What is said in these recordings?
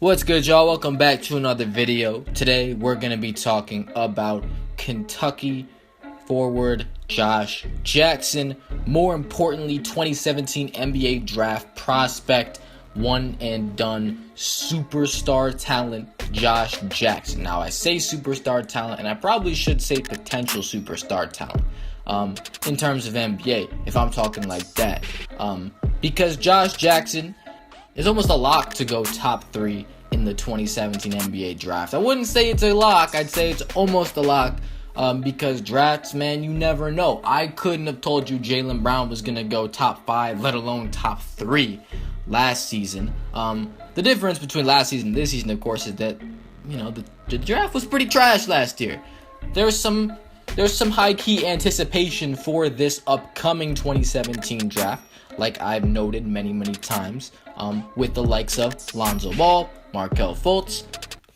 What's good, y'all? Welcome back to another video. Today we're going to be talking about Kentucky forward Josh Jackson. More importantly, 2017 NBA draft prospect, one and done superstar talent Josh Jackson. Now I say superstar talent, and I probably should say potential superstar talent in terms of NBA, if I'm talking like that. Because Josh Jackson is almost a lock to go top 3 in the 2017 NBA draft. I wouldn't say it's a lock. I'd say it's almost a lock because drafts, man, you never know. I couldn't have told you Jaylen Brown was going to go top 5, let alone top 3 last season. The difference between last season and this season, of course, is that, the draft was pretty trash last year. There's some high-key anticipation for this upcoming 2017 draft, like I've noted many times, with the likes of Lonzo Ball, Markelle Fultz,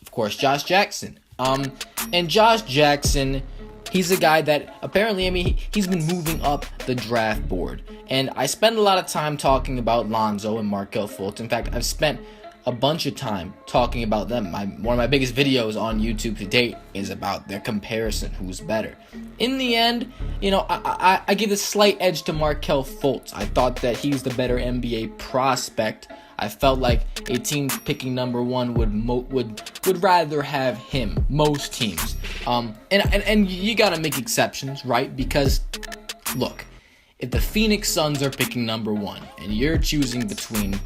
of course, Josh Jackson. And Josh Jackson, he's a guy that apparently, he's been moving up the draft board. And I spend a lot of time talking about Lonzo and Markelle Fultz. In fact, I've spent a bunch of time talking about them. One of my biggest videos on YouTube to date is about their comparison, who's better. In the end, I give a slight edge to Markelle Fultz. I thought that he's the better NBA prospect. I felt like a team picking number 1 would rather have him. Most teams, and you gotta make exceptions, right? Because look, if the Phoenix Suns are picking number 1 and you're choosing between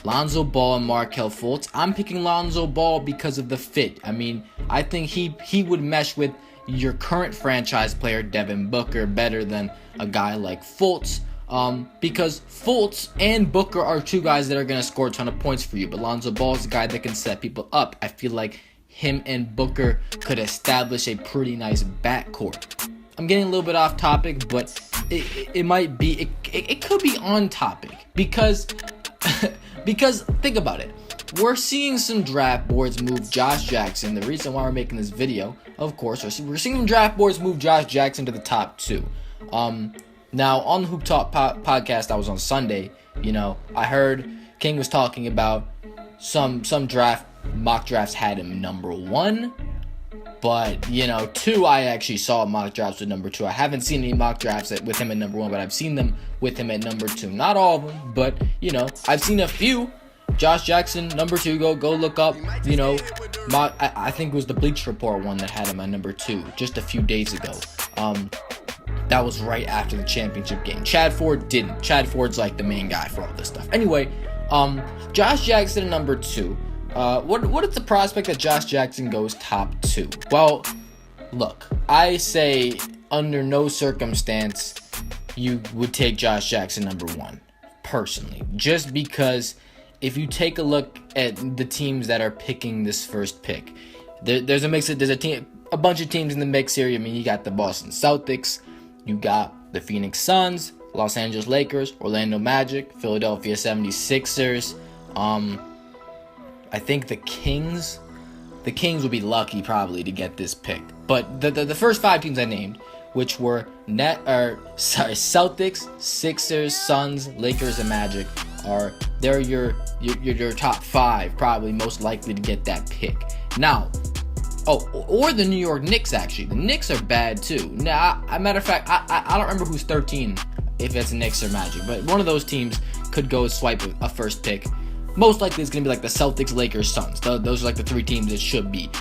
Lonzo Ball and Markelle Fultz, I'm picking Lonzo Ball because of the fit. I think he would mesh with your current franchise player Devin Booker better than a guy like Fultz. Because Fultz and Booker are two guys that are going to score a ton of points for you, but Lonzo Ball is a guy that can set people up. I feel like him and Booker could establish a pretty nice backcourt. I'm getting a little bit off topic, but it might be, it could be on topic, because think about it. We're seeing some draft boards move Josh Jackson. The reason why we're making this video, of course, we're seeing some draft boards move Josh Jackson to the top 2. Now, on the Hoop Talk podcast, I was on Sunday, I heard King was talking about some mock drafts had him number 1, but, 2, I actually saw mock drafts with number 2. I haven't seen any mock drafts with him at number 1, but I've seen them with him at number 2. Not all of them, but, I've seen a few. Josh Jackson, number 2, go look up, I think it was the Bleacher Report one that had him at number 2 just a few days ago. That was right after the championship game. Chad Ford didn't. Chad Ford's like the main guy for all this stuff. Anyway, Josh Jackson at number 2. What is the prospect that Josh Jackson goes top 2? Well, look, I say under no circumstance you would take Josh Jackson number 1, personally. Just because if you take a look at the teams that are picking this first pick, there's a bunch of teams in the mix here. You got the Boston Celtics, you got the Phoenix Suns, Los Angeles Lakers, Orlando Magic, Philadelphia 76ers. I think the Kings would be lucky probably to get this pick. But the first 5 teams I named, which were Celtics, Sixers, Suns, Lakers, and Magic, they're your top 5 probably most likely to get that pick. Now, or the New York Knicks, actually. The Knicks are bad, too. Now, matter of fact, I don't remember who's 13, if it's Knicks or Magic, but one of those teams could go swipe a first pick. Most likely it's going to be like the Celtics, Lakers, Suns. Those are like the 3 teams it should be.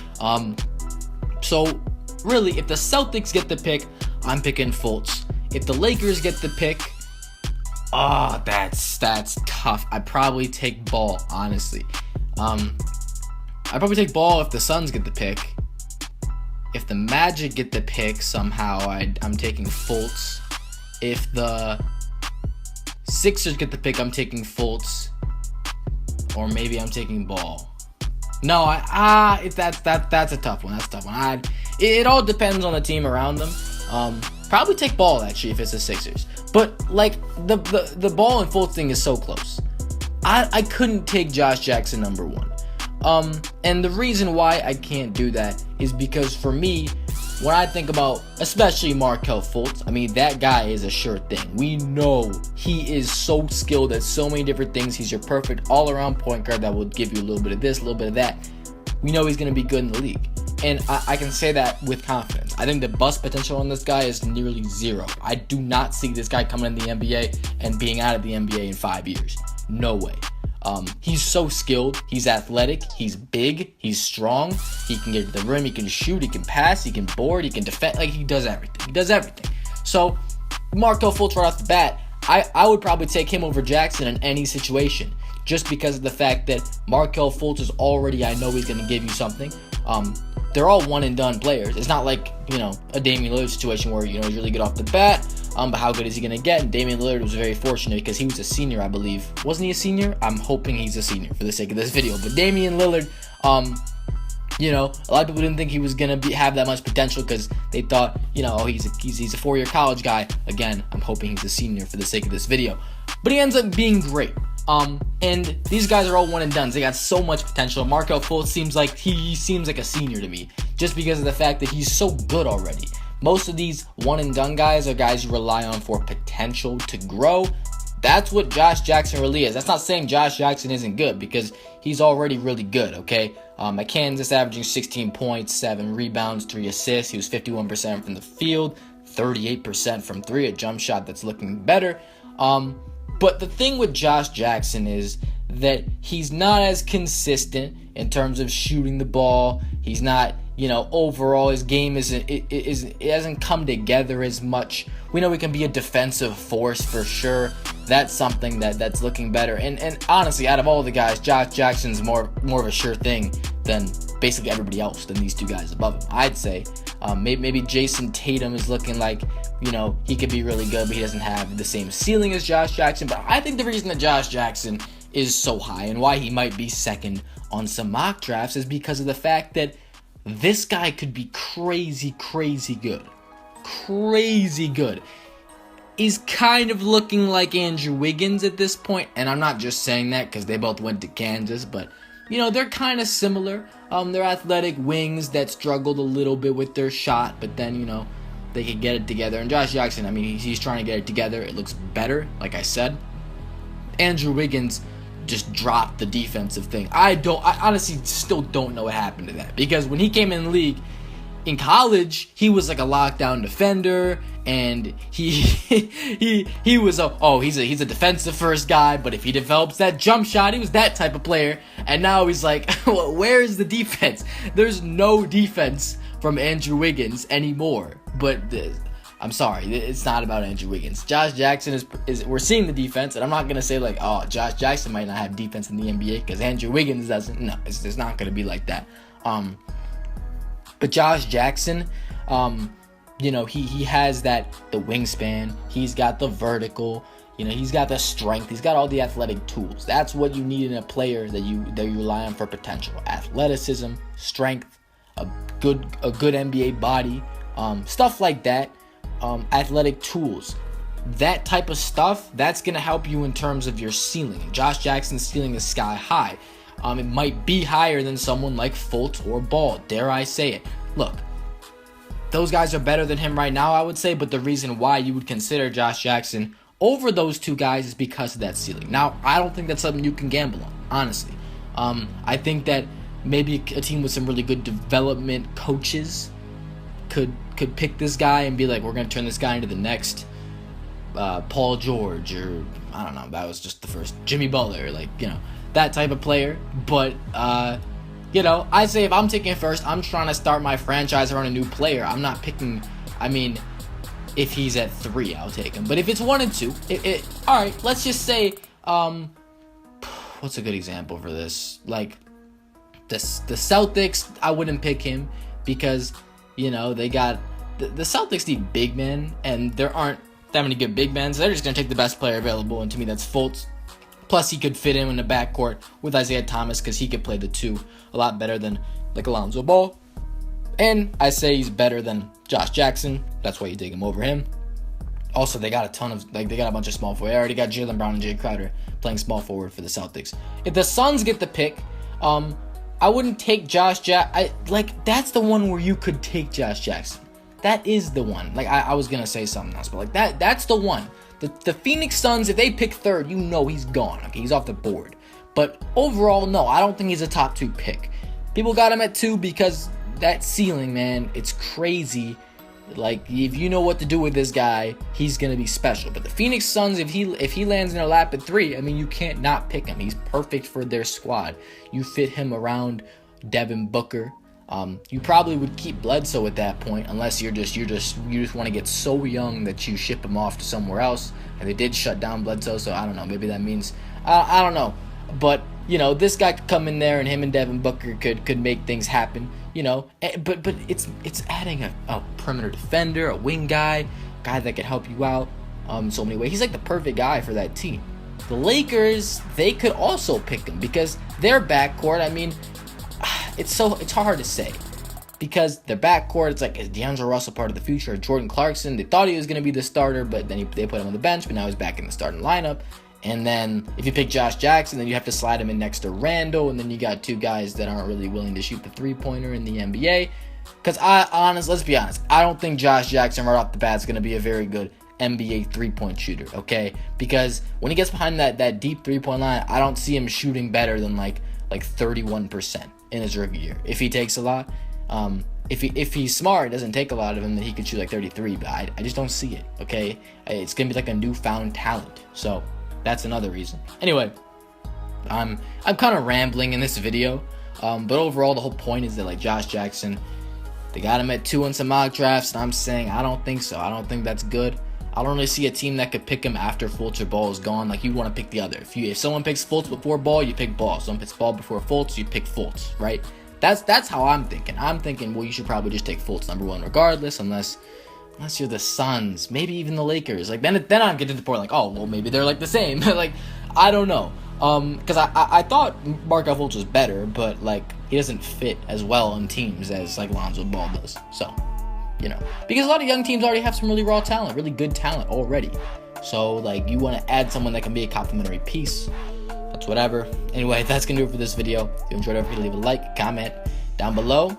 So, really, if the Celtics get the pick, I'm picking Fultz. If the Lakers get the pick, that's tough. I'd probably take Ball, honestly. I'd probably take Ball if the Suns get the pick. If the Magic get the pick, somehow I'm taking Fultz. If the Sixers get the pick, I'm taking Fultz. Or maybe I'm taking Ball. No, that's a tough one. That's a tough one. It all depends on the team around them. Probably take Ball, actually, if it's the Sixers. But, like, the Ball and Fultz thing is so close. I couldn't take Josh Jackson number 1. And the reason why I can't do that is because for me, when I think about especially Markelle Fultz, I mean, that guy is a sure thing. We know he is so skilled at so many different things. He's your perfect all-around point guard that will give you a little bit of this, a little bit of that. We know he's going to be good in the league. And I can say that with confidence. I think the bust potential on this guy is nearly zero. I do not see this guy coming in the NBA and being out of the NBA in 5 years. No way. He's so skilled. He's athletic. He's big. He's strong. He can get to the rim. He can shoot. He can pass. He can board. He can defend. Like, he does everything. He does everything. So, Markelle Fultz right off the bat, I would probably take him over Jackson in any situation, just because of the fact that Markelle Fultz is already, I know he's going to give you something. They're all one-and-done players. It's not like, a Damian Lillard situation where, he's really good off the bat, but how good is he going to get? And Damian Lillard was very fortunate because he was a senior, I believe. Wasn't he a senior? I'm hoping he's a senior for the sake of this video. But Damian Lillard, a lot of people didn't think he was going to have that much potential because they thought, he's a 4-year college guy. Again, I'm hoping he's a senior for the sake of this video. But he ends up being great. And these guys are all one and done. They got so much potential. Markelle Fultz seems like he seems like a senior to me, just because of the fact that he's so good already. Most of these one and done guys are guys you rely on for potential to grow. That's what Josh Jackson really is. That's not saying Josh Jackson isn't good, because he's already really good, okay? At Kansas, averaging 16 points, 7 rebounds, 3 assists. He was 51% from the field, 38% from 3, a jump shot that's looking better. But the thing with Josh Jackson is that he's not as consistent in terms of shooting the ball. He's not, overall his game it hasn't come together as much. We know he can be a defensive force for sure. That's something that's looking better. And honestly, out of all the guys, Josh Jackson's more of a sure thing than basically everybody else, than these two guys above him, I'd say. Maybe Jason Tatum is looking like, he could be really good, but he doesn't have the same ceiling as Josh Jackson. But I think the reason that Josh Jackson is so high and why he might be second on some mock drafts is because of the fact that this guy could be crazy good. Crazy good. He's kind of looking like Andrew Wiggins at this point, and I'm not just saying that because they both went to Kansas, but they're kind of similar. They're athletic wings that struggled a little bit with their shot, but then, they could get it together. And Josh Jackson, I mean, he's trying to get it together. It looks better, like I said. Andrew Wiggins just dropped the defensive thing. I honestly still don't know what happened to that, because when he came in the league, in college, he was like a lockdown defender, and he was he's a defensive first guy, but if he develops that jump shot, he was that type of player. And now he's like, well, where is the defense? There's no defense from Andrew Wiggins anymore. But I'm sorry, it's not about Andrew Wiggins. Josh Jackson is we're seeing the defense, and I'm not gonna say like, oh, Josh Jackson might not have defense in the NBA because Andrew Wiggins doesn't. No, it's not gonna be like that. But Josh Jackson, he has the wingspan. He's got the vertical. He's got the strength. He's got all the athletic tools. That's what you need in a player that you rely on for potential: athleticism, strength, a good NBA body, stuff like that. Athletic tools. That type of stuff, that's gonna help you in terms of your ceiling. Josh Jackson's ceiling is sky high. It might be higher than someone like Fultz or Ball, dare I say it. Look, those guys are better than him right now, I would say, but the reason why you would consider Josh Jackson over those two guys is because of that ceiling. Now, I don't think that's something you can gamble on, honestly. I think that maybe a team with some really good development coaches could pick this guy and be like, we're going to turn this guy into the next Paul George, or I don't know, that was just the first Jimmy Butler, that type of player. But I say if I'm taking first, I'm trying to start my franchise around a new player. I'm not picking, if he's at 3, I'll take him. But if it's 1 and 2, all right, let's just say, what's a good example for this? Like the Celtics, I wouldn't pick him because they got the Celtics need big men, and there aren't that many good big men, so they're just gonna take the best player available, and to me that's Fultz. Plus, he could fit in the backcourt with Isaiah Thomas because he could play the 2 a lot better than like Alonzo Ball. And I say he's better than Josh Jackson. That's why you take him over him. Also, they got they got a bunch of small forward. I already got Jaylen Brown and Jay Crowder playing small forward for the Celtics. If the Suns get the pick, I wouldn't take Josh Jackson. That's the one where you could take Josh Jackson. that is the one. Like, I was gonna say something else, but like that's the one. The Phoenix Suns, if they pick third, he's gone. Okay, he's off the board. But overall, no, I don't think he's a top 2 pick. People got him at 2 because that ceiling, man, it's crazy. Like, if you know what to do with this guy, he's gonna be special. But the Phoenix Suns, if he lands in their lap at 3, I mean, you can't not pick him. He's perfect for their squad. You fit him around Devin Booker. You probably would keep Bledsoe at that point, unless you just want to get so young that you ship him off to somewhere else. And they did shut down Bledsoe, so I don't know. Maybe that means I don't know. But this guy could come in there, and him and Devin Booker could make things happen. But it's adding a perimeter defender, a wing guy that could help you out so many ways. He's like the perfect guy for that team. The Lakers, they could also pick him because their backcourt, I mean, it's hard to say because their backcourt, it's like, is D'Angelo Russell part of the future? Or Jordan Clarkson, they thought he was going to be the starter, but then they put him on the bench, but now he's back in the starting lineup. And then if you pick Josh Jackson, then you have to slide him in next to Randall, and then you got 2 guys that aren't really willing to shoot the 3-pointer in the NBA. Because let's be honest, I don't think Josh Jackson right off the bat is going to be a very good NBA 3-point shooter, okay? Because when he gets behind that deep 3-point line, I don't see him shooting better than like 31% in his rookie year. If he takes a lot, if he's smart, it doesn't take a lot of him, then he could shoot like 33, but I just don't see it, okay? It's going to be like a newfound talent, so that's another reason. Anyway, I'm kind of rambling in this video, but overall the whole point is that like Josh Jackson, they got him at 2 in some mock drafts, and I'm saying I don't think so. I don't think that's good. I don't really see a team that could pick him after Fultz or Ball is gone. Like, you want to pick the other. If someone picks Fultz before Ball, you pick Ball. Someone picks Ball before Fultz, you pick Fultz, right? That's how I'm thinking. I'm thinking, well, you should probably just take Fultz number 1 regardless, unless you're the Suns, maybe even the Lakers. Like, then I'm getting to the point like, oh, well, maybe they're like the same. Like, I don't know. Because I thought Markelle Fultz was better, but like, he doesn't fit as well on teams as like Lonzo Ball does. So, because a lot of young teams already have some really raw talent, really good talent already. So like, you want to add someone that can be a complementary piece. That's whatever. Anyway, that's gonna do it for this video. If you enjoyed it, leave a like, comment down below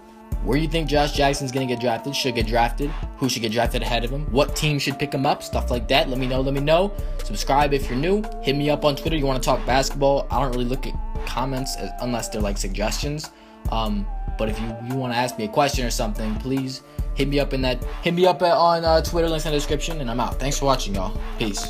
where you think Josh Jackson's gonna get drafted, should get drafted, who should get drafted ahead of him, what team should pick him up, stuff like that. Let me know. Subscribe if you're new. Hit me up on Twitter. You want to talk basketball? I don't really look at comments unless they're like suggestions. But if you want to ask me a question or something, please hit me up on Twitter, links in the description, and I'm out. Thanks for watching, y'all. Peace.